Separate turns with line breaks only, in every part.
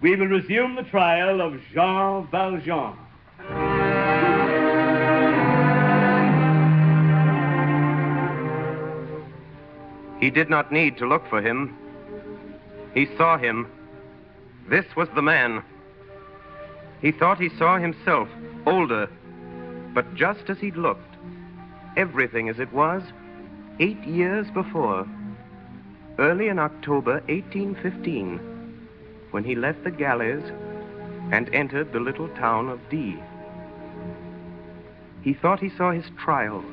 We will resume the trial of Jean Valjean.
He did not need to look for him. He saw him. This was the man. He thought he saw himself, older, but just as he'd looked. Everything as it was 8 years before, early in October 1815, when he left the galleys and entered the little town of D. He thought he saw his trial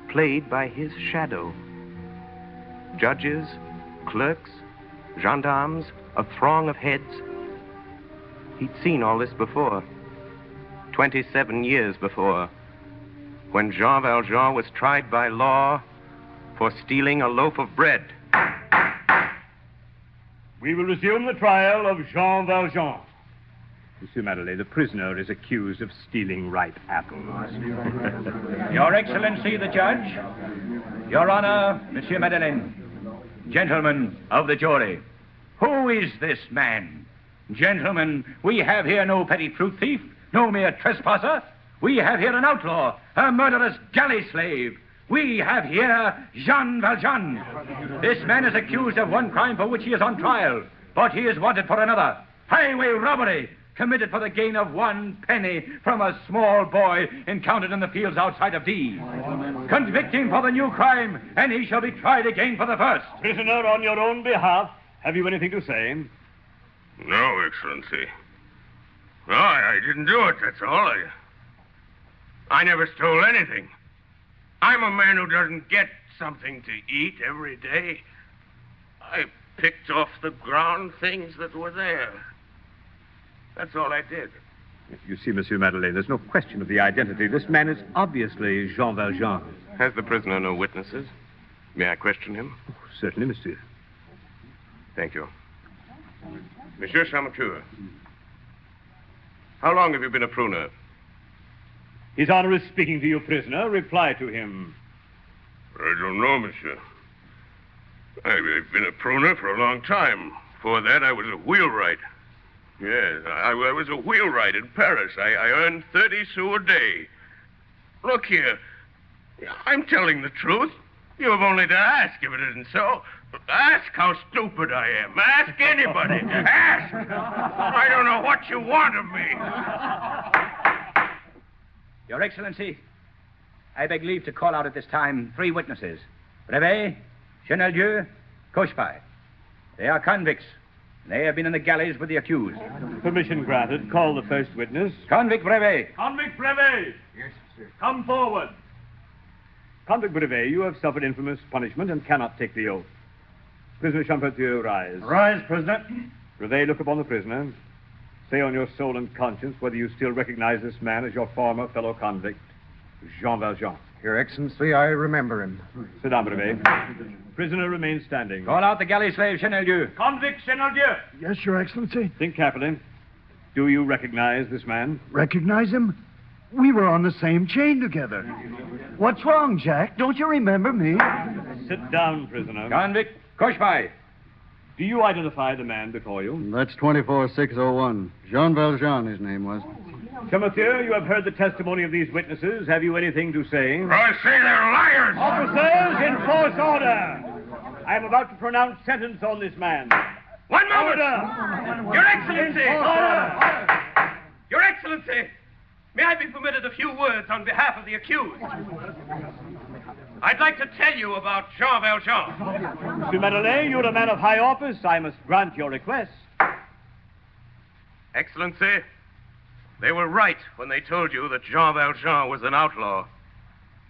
played by his shadow. Judges, clerks, gendarmes, a throng of heads. He'd seen all this before, 27 years before, when Jean Valjean was tried by law for stealing a loaf of bread.
We will resume the trial of Jean Valjean. Monsieur Madeleine, the prisoner is accused of stealing ripe apples.
Your Excellency, the judge. Your Honor, Monsieur Madeleine. Gentlemen of the jury, who is this man? Gentlemen, we have here no petty fruit thief, no mere trespasser. We have here an outlaw, a murderous galley slave. We have here Jean Valjean. This man is accused of one crime for which he is on trial, but he is wanted for another. Highway robbery, committed for the gain of 1 penny from a small boy encountered in the fields outside of D. Convict him for the new crime, and he shall be tried again for the first.
Prisoner, on your own behalf, have you anything to say?
No, Excellency. No, I didn't do it, that's all. I never stole anything. I'm a man who doesn't get something to eat every day. I picked off the ground things that were there. That's all I did.
You see, Monsieur Madeleine, there's no question of the identity. This man is obviously Jean Valjean.
Has the prisoner no witnesses? May I question him?
Oh, certainly, monsieur.
Thank you.
Monsieur Chamecoeur, how long have you been a pruner?
His Honor is speaking to you, prisoner. Reply to him.
I don't know, monsieur. I've been a pruner for a long time. Before that, I was a wheelwright. Yes, I was a wheelwright in Paris. I earned 30 sous a day. Look here. I'm telling the truth. You have only to ask if it isn't so. Ask how stupid I am. Ask anybody. Ask. I don't know what you want of me.
Your Excellency, I beg leave to call out at this time 3 witnesses. Brevet, Cheneldieu, Cochepaille. They are convicts. They have been in the galleys with the accused.
Permission granted. Call the first witness.
Convict Brevet.
Convict Brevet!
Yes, sir.
Come forward. Convict Brevet, you have suffered infamous punishment and cannot take the oath. Prisoner Champetier, rise.
Rise, prisoner.
Brevet, look upon the prisoner. Say on your soul and conscience whether you still recognize this man as your former fellow convict, Jean Valjean.
Your Excellency, I remember him.
Sit down, Brevet. Prisoner remains standing.
Call out the galley slave, Cheneldieu.
Convict Cheneldieu!
Yes, Your Excellency.
Think carefully. Do you recognize this man?
Recognize him? We were on the same chain together. What's wrong, Jack? Don't you remember me?
Sit down, prisoner.
Convict Cochepaille.
Do you identify the man before you?
That's 24601. Jean Valjean, his name was.
Champetier, you have heard the testimony of these witnesses. Have you anything to say?
I say they're liars.
Officers, enforce order. I am about to pronounce sentence on this man.
One moment.
Order.
Your Excellency.
Order.
Your Excellency, may I be permitted a few words on behalf of the accused? I'd like to tell you about Jean Valjean.
Monsieur Madeleine, you're a man of high office. I must grant your request.
Excellency, they were right when they told you that Jean Valjean was an outlaw.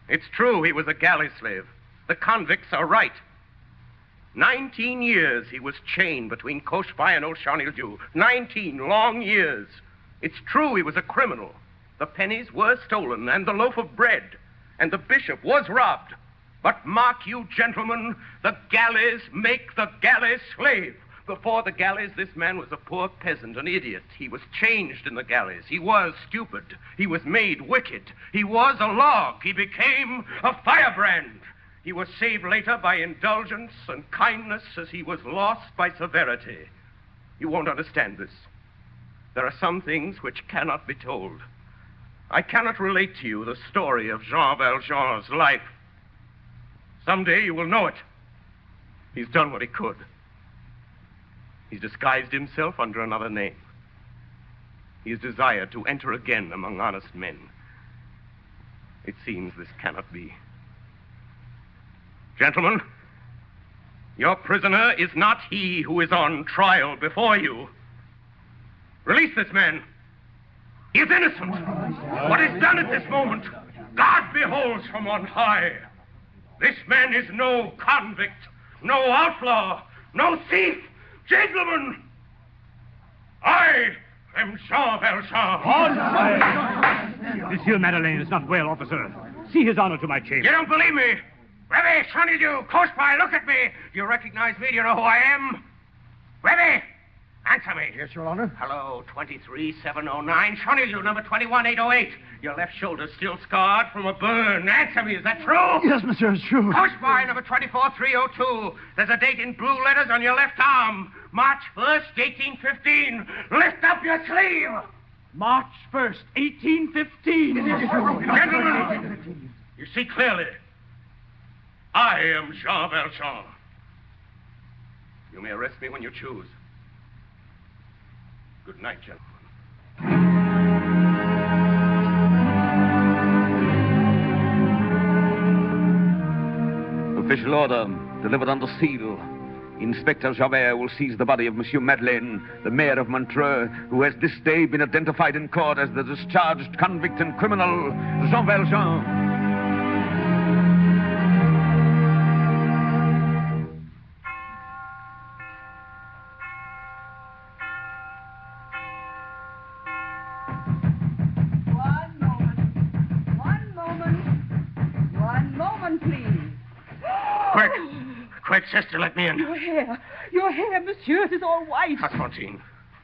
It's true he was a galley slave. The convicts are right. 19 years he was chained between Cochepaille and old Cheneldieu. 19 long years. It's true he was a criminal. The pennies were stolen and the loaf of bread. And the bishop was robbed. But mark you, gentlemen, the galleys make the galley slave. Before the galleys, this man was a poor peasant, an idiot. He was changed in the galleys. He was stupid. He was made wicked. He was a log. He became a firebrand. He was saved later by indulgence and kindness as he was lost by severity. You won't understand this. There are some things which cannot be told. I cannot relate to you the story of Jean Valjean's life. Someday you will know it. He's done what he could. He's disguised himself under another name. He has desired to enter again among honest men. It seems this cannot be. Gentlemen, your prisoner is not he who is on trial before you. Release this man. He is innocent. What is done at this moment, God beholds from on high. This man is no convict, no outlaw, no thief. Gentlemen, I am Jean Valjean.
Monsieur Madeleine is not well, officer. See his honor to my chamber.
You don't believe me? Remy, son of you, close by, look at me. Do you recognize me? Do you know who I am? Remy, answer me.
Yes, Your Honor.
Hello, 23709. Sonny, you, number 21808. Your left shoulder's still scarred from a burn. Answer me, is that true?
Yes, monsieur, it's true.
Close by, number 24302. There's a date in blue letters on your left arm. March 1st, 1815. Lift up your sleeve.
March 1st, 1815.
Gentlemen, you see clearly. I am Jean Valjean. You may arrest me when you choose. Good night, gentlemen.
Official order, delivered under seal. Inspector Javert will seize the body of Monsieur Madeleine, the mayor of Montreux, who has this day been identified in court as the discharged convict and criminal, Jean Valjean.
Quick, sister, let me in.
Your hair, monsieur, it is all white.
Constantine,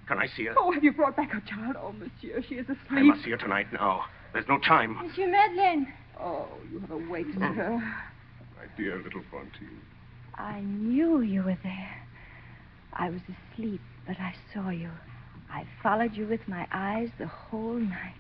can I see her?
Oh, have you brought back her child? Oh, monsieur, she is asleep.
I must see her tonight now. There's no time.
Monsieur Madeleine.
Oh, you have awakened her.
My dear little Fantine.
I knew you were there. I was asleep, but I saw you. I followed you with my eyes the whole night.